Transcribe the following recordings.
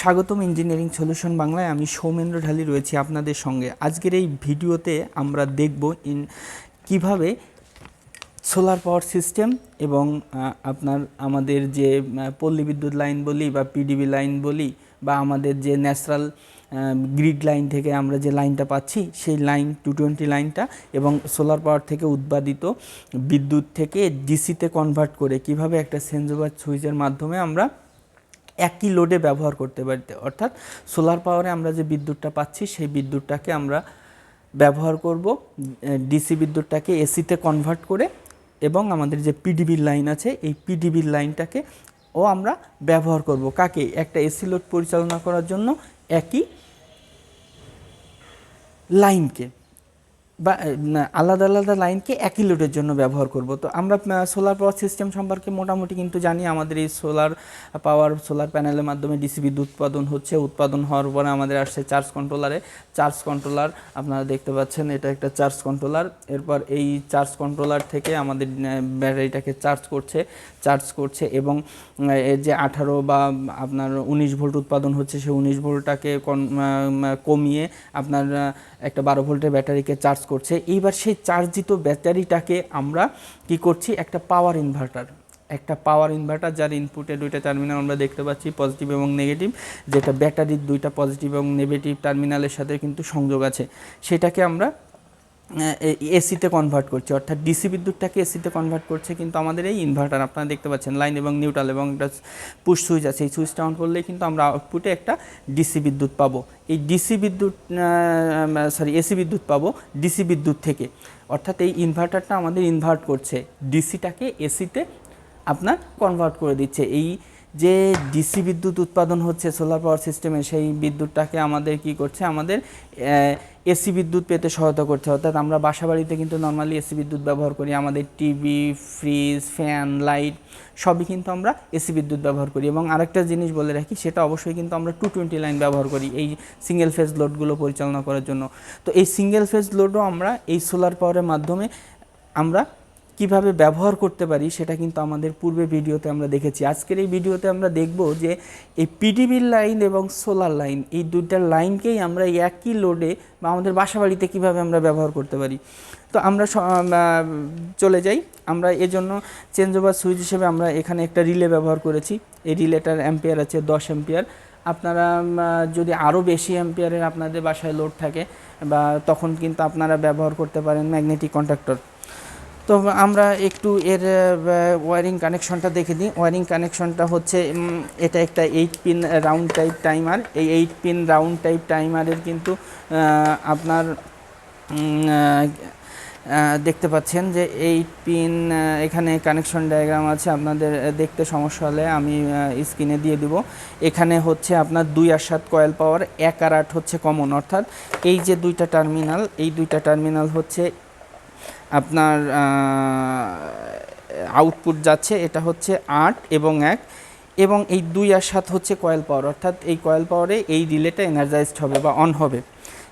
স্বাগতম engineering solution বাংলায়। আমি সৌমেন্দ্র ঢালি রয়েছি আপনাদের সঙ্গে। আজকের এই ভিডিওতে আমরা দেখব কিভাবে সোলার পাওয়ার সিস্টেম এবং আমাদের যে পল্লী বিদ্যুৎ লাইন বলি বা পিডিবি লাইন বলি বা আমাদের যে ন্যাচারাল গ্রিড লাইন থেকে আমরা যে লাইনটা পাচ্ছি সেই লাইন 220 লাইনটা এবং সোলার পাওয়ার থেকে উৎপাদিত বিদ্যুৎ থেকে ডিসিতে কনভার্ট করে কিভাবে একটা চেঞ্জওভার সুইচের মাধ্যমে আমরা একই লোডে ব্যবহার করতে পারি। অর্থাৎ সোলার পাওয়ারে আমরা যে বিদ্যুৎটা পাচ্ছি সেই বিদ্যুৎটাকে আমরা ব্যবহার করব ডিসি বিদ্যুৎটাকে এসিতে কনভার্ট করে, এবং আমাদের যে পিডিবির লাইন আছে এই পিডিবির লাইনটাকে আমরা ব্যবহার করব কাকে একটা এসি লোড পরিচালনা করার জন্য একই লাইনকে বা আলাদা আলাদা লাইনকে একই লোডের জন্য ব্যবহার করব। তো আমরা সোলার পাওয়ার সিস্টেম সম্পর্কে মোটামুটি কিন্তু জানি। আমাদের এই সোলার প্যানেলের মাধ্যমে ডিসি বিদ্যুৎ উৎপাদন হওয়ার পরে আমাদের আসছে চার্জ কন্ট্রোলার আপনারা দেখতে পাচ্ছেন, এটা একটা চার্জ কন্ট্রোলার। এরপর এই চার্জ কন্ট্রোলার থেকে আমাদের ব্যাটারিটাকে চার্জ করছে এবং এর যে 18 বা আপনার 19 ভোল্ট উৎপাদন হচ্ছে সেই 19 ভোল্টটাকে কমিয়ে আপনার একটা 12 ভোল্টের ব্যাটারিকে চার্জ করছে। এইবার সেই চার্জিত ব্যাটারিটাকে আমরা কি করছি, একটা পাওয়ার ইনভার্টার যার ইনপুটে দুইটা টার্মিনাল আমরা দেখতে পাচ্ছি, পজিটিভ এবং নেগেটিভ, যেটা ব্যাটারির দুইটা পজিটিভ এবং নেগেটিভ টার্মিনালের সাথে কিন্তু সংযোগ আছে, সেটাকে আমরা এসিতে কনভার্ট করছে। অর্থাৎ ডিসি বিদ্যুৎটাকে এসিতে কনভার্ট করছে কিন্তু আমাদের এই ইনভার্টার। আপনারা দেখতে পাচ্ছেন লাইন এবং নিউট্রাল এবং একটা পুশ সুইচ আছে। এই সুইচটা অন করলেই কিন্তু আমরা আউটপুটে একটা ডিসি বিদ্যুৎ পাবো। এই এসি বিদ্যুৎ পাবো ডিসি বিদ্যুৎ থেকে। অর্থাৎ এই ইনভার্টারটা আমাদের ইনভার্ট করছে, ডিসিটাকে এসিতে আপনার কনভার্ট করে দিচ্ছে। এই যে ডিসি বিদ্যুৎ উৎপাদন হচ্ছে সোলার পাওয়ার সিস্টেমে, সেই বিদ্যুৎটাকে আমাদের কি করছে, আমাদের এসি বিদ্যুৎ পেতে সহায়তা করছে। অর্থাৎ আমরা বাসা বাড়িতে কিন্তু নর্মালি এসি বিদ্যুৎ ব্যবহার করি, আমাদের টিভি, ফ্রিজ, ফ্যান, লাইট সবই কিন্তু আমরা এসি বিদ্যুৎ ব্যবহার করি। এবং আরেকটা জিনিস বলে রাখি, সেটা অবশ্যই কিন্তু আমরা 220 লাইন ব্যবহার করি এই সিঙ্গেল ফেজ লোডগুলো পরিচালনা করার জন্য। তো এই সিঙ্গেল ফেজ লোডও আমরা এই সোলার পাওয়ারের মাধ্যমে আমরা কিভাবে ব্যবহার করতে পারি সেটা কিন্তু আমাদের পূর্বে ভিডিওতে আমরা দেখেছি। আজকের এই ভিডিওতে আমরা দেখব যে এই পিডিবির লাইন এবং সোলার লাইন, এই দুইটা লাইনকেই আমরা একই লোডে বা আমাদের বাসাবাড়িতে কিভাবে আমরা ব্যবহার করতে পারি। তো আমরা চলে যাই। আমরা এজন্য চেঞ্জওভার সুইচ হিসেবে আমরা এখানে একটা রিলে ব্যবহার করেছি। এই রিলেটার অ্যাম্পিয়ার আছে 10 অ্যাম্পিয়ার। আপনারা যদি আরও বেশি অ্যাম্পিয়ারের আপনাদের বাসায় লোড থাকে বা তখন কিন্তু আপনারা ব্যবহার করতে পারেন ম্যাগনেটিক কন্ডাক্টর। তো আমরা একটু এর ওয়্যারিং কানেকশনটা দেখে দিই। ওয়্যারিং কানেকশনটা হচ্ছে, এটা একটা 8 পিন রাউন্ড টাইপ টাইমার। এই 8 পিন রাউন্ড টাইপ টাইমারের কিন্তু আপনার দেখতে পাচ্ছেন যে 8 পিন এখানে কানেকশন ডায়াগ্রাম আছে। আপনাদের দেখতে সমস্যা হলে আমি স্ক্রিনে দিয়ে দিব। এখানে হচ্ছে আপনার 2 আর 7 কয়েল পাওয়ার, 1 আর 8 হচ্ছে কমন। অর্থাৎ এই যে দুইটা টার্মিনাল হচ্ছে আপনার আউটপুট যাচ্ছে, এটা হচ্ছে 8 এবং 1, এবং এই 2 আর 7 হচ্ছে কয়েল পাওয়ার। অর্থাৎ এই কয়েল পাওয়ারে এই রিলেটা এনার্জাইজড হবে বা অন হবে।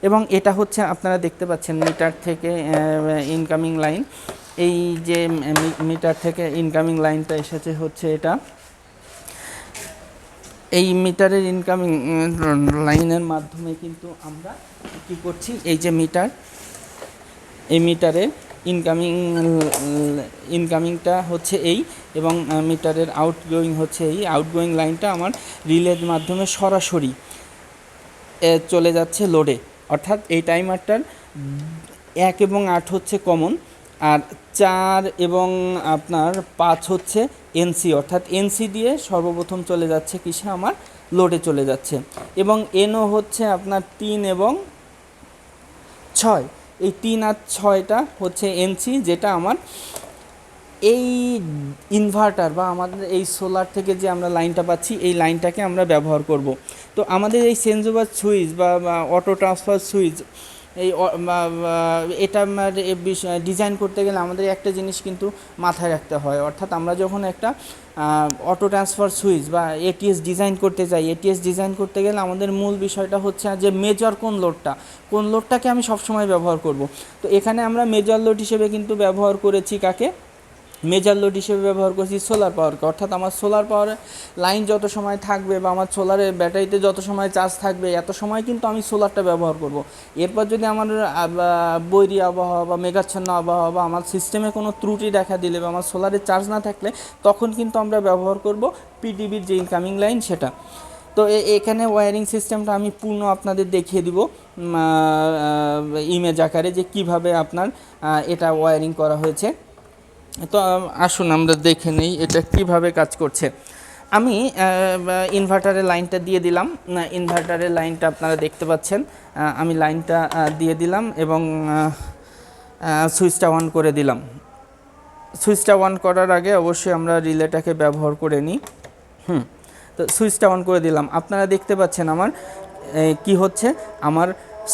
এবং এটা হচ্ছে আপনারা দেখতে পাচ্ছেন মিটার থেকে ইনকামিং লাইন। এই যে মিটার থেকে ইনকামিং লাইনটা এসেছে হচ্ছে এটা। এই মিটারের ইনকামিং লাইনের মাধ্যমে কিন্তু আমরা কী করছি, এই যে এই মিটারের ইনকামিংটা হচ্ছে এই, এবং মিটারের আউটগোয়িং হচ্ছে এই। আউটগোয়িং লাইনটা আমার রিলের মাধ্যমে সরাসরি চলে যাচ্ছে লোডে। অর্থাৎ এই টাইমারটার 1 এবং 8 হচ্ছে কমন, আর 4 এবং আপনার 5 হচ্ছে এনসি। অর্থাৎ এনসি দিয়ে সর্বপ্রথম চলে যাচ্ছে কিসে, আমার লোডে চলে যাচ্ছে। এবং এনও হচ্ছে আপনার 3 এবং 6। এই 3 আর 6টা হচ্ছে এনসি, যেটা আমার এই ইনভার্টার বা আমাদের এই সোলার থেকে যে আমরা লাইনটা পাচ্ছি এই লাইনটাকে আমরা ব্যবহার করব। তো আমাদের এই চেঞ্জওভার সুইচ বা অটো ট্রান্সফার সুইচ এটা ডিজাইন করতে গেলে আমাদের একটা জিনিস কিন্তু মাথায় রাখতে হয়। অর্থাৎ আমরা যখন একটা অটো ট্রান্সফার সুইচ বা এটিএস ডিজাইন করতে যাই, এটিএস ডিজাইন করতে গেলে আমাদের মূল বিষয়টা হচ্ছে যে মেজর কোন লোডটাকে আমি সবসময় ব্যবহার করব। তো এখানে আমরা মেজর লোড হিসেবে কিন্তু ব্যবহার করেছি কাকে, মেজার লোড হিসেবে ব্যবহার করছি সোলার পাওয়ারকে, অর্থাৎ আমার সোলার পাওয়ার লাইন যত সময় থাকবে বা আমার সোলারের ব্যাটারিতে যত সময় চার্জ থাকবে এত সময় কিন্তু আমি সোলারটা ব্যবহার করব। এরপর যদি আমার বৈরী আবহাওয়া বা মেঘাচ্ছন্ন আবহাওয়া বা আমার সিস্টেমে কোনো ত্রুটি দেখা দিলে বা আমার সোলারের চার্জ না থাকলে তখন কিন্তু আমরা ব্যবহার করব পিডিবির যে ইনকামিং লাইন সেটা। তো এখানে ওয়্যারিং সিস্টেমটা আমি পূর্ণ আপনাদের দেখিয়ে দিব ইমেজ আকারে যে কিভাবে আপনার এটা ওয়্যারিং করা হয়েছে। তো আসুন আমরা দেখে নিই এটা কিভাবে কাজ করছে। আমি ইনভার্টারের লাইনটা দিয়ে দিলাম, ইনভার্টারের লাইনটা আপনারা দেখতে পাচ্ছেন, আমি লাইনটা দিয়ে দিলাম এবং সুইচটা অন করে দিলাম। সুইচটা অন করার আগে অবশ্যই আমরা রিলেটাকে ব্যবহার করে নিই। তো সুইচটা অন করে দিলাম, আপনারা দেখতে পাচ্ছেন আমার কি হচ্ছে, আমার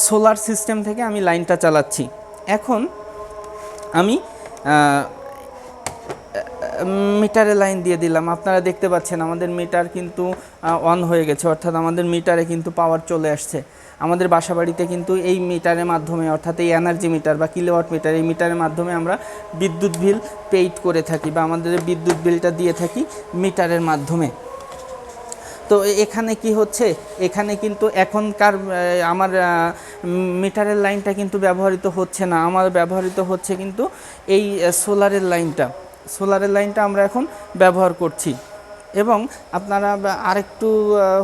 সোলার সিস্টেম থেকে আমি লাইনটা চালাচ্ছি। এখন আমি মিটারে লাইন দিয়ে দিলাম, আপনারা দেখতে পাচ্ছেন আমাদের মিটার কিন্তু অন হয়ে গেছে, অর্থাৎ আমাদের মিটারে কিন্তু পাওয়ার চলে আসছে। আমাদের বাসাবাড়িতে কিন্তু এই মিটারের মাধ্যমে, অর্থাৎ এই এনার্জি মিটার বা কিলোওয়াট মিটার, এই মিটারের মাধ্যমে আমরা বিদ্যুৎ বিল পেইড করে থাকি বা আমাদের বিদ্যুৎ বিলটা দিয়ে থাকি মিটারের মাধ্যমে। তো এখানে কি হচ্ছে, এখানে কিন্তু এখনকার আমার মিটারের লাইনটা কিন্তু ব্যবহৃত হচ্ছে না, আমার ব্যবহৃত হচ্ছে কিন্তু এই সোলারের লাইনটা। সোলারের লাইনটা আমরা এখন ব্যবহার করছি এবং আপনারা আরেকটু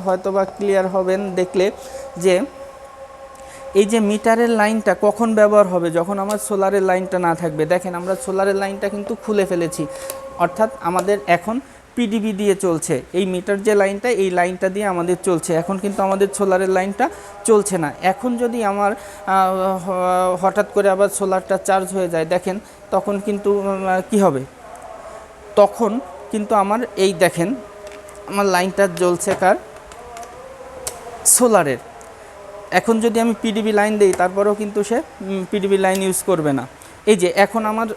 হয়তো বা ক্লিয়ার হবেন দেখলে যে এই যে মিটারের লাইনটা কখন ব্যবহার হবে, যখন আমার সোলারের লাইনটা না থাকবে। দেখেন আমরা সোলারের লাইনটা কিন্তু খুলে ফেলেছি, অর্থাৎ আমাদের এখন পিডিবি দিয়ে চলছে। এই মিটার যে লাইনটা, এই লাইনটা দিয়ে আমাদের চলছে, এখন কিন্তু আমাদের সোলারের লাইনটা চলছে না। এখন যদি আমার হঠাৎ করে আবার সোলারটা চার্জ হয়ে যায়, দেখেন তখন কিন্তু কি হবে, তখন কিন্তু আমার এই দেখেন আমার লাইনটা জ্বলছে কার, সোলারের। এখন যদি আমি পিডিবি লাইন দিই তারপরেও কিন্তু সে পিডিবি লাইন ইউজ করবে না। এই যে এখন আমার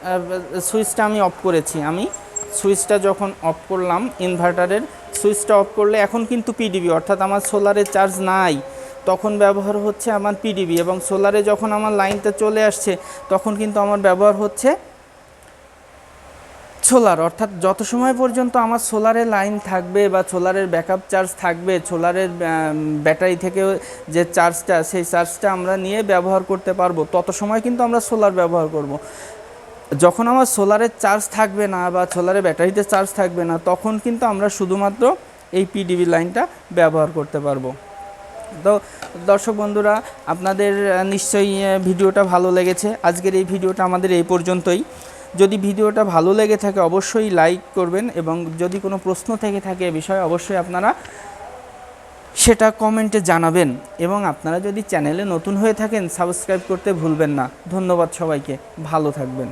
সুইচটা আমি অফ করেছি, আমি সুইচটা যখন অফ করলাম, ইনভার্টারের সুইচটা অফ করলে এখন কিন্তু পিডিবি, অর্থাৎ আমার সোলারের চার্জ নাই, তখন ব্যবহার হচ্ছে আমার পিডিবি, এবং সোলারে যখন আমার লাইনটা চলে আসছে তখন কিন্তু আমার ব্যবহার হচ্ছে সোলার। অর্থাৎ যত সময় পর্যন্ত আমার সোলারের লাইন থাকবে বা সোলারের ব্যাকআপ চার্জ থাকবে, সোলারের ব্যাটারি থেকে যে চার্জটা, সেই চার্জটা আমরা নিয়ে ব্যবহার করতে পারবো, তত সময় কিন্তু আমরা সোলার ব্যবহার করব। যখন আমার সোলারের চার্জ থাকবে না বা সোলারের ব্যাটারিতে চার্জ থাকবে না, তখন কিন্তু আমরা শুধুমাত্র এই পিডিবি লাইনটা ব্যবহার করতে পারবো। তো দর্শক বন্ধুরা, আপনাদের নিশ্চয়ই ভিডিওটা ভালো লেগেছে। আজকের এই ভিডিওটা আমাদের এই পর্যন্তই। যদি ভিডিওটা ভালো লেগে থাকে অবশ্যই লাইক করবেন, এবং যদি কোনো প্রশ্ন থেকে থাকে এ বিষয়ে অবশ্যই আপনারা সেটা কমেন্টে জানাবেন, এবং আপনারা যদি চ্যানেলে নতুন হয়ে থাকেন সাবস্ক্রাইব করতে ভুলবেন না। ধন্যবাদ সবাইকে, ভালো থাকবেন।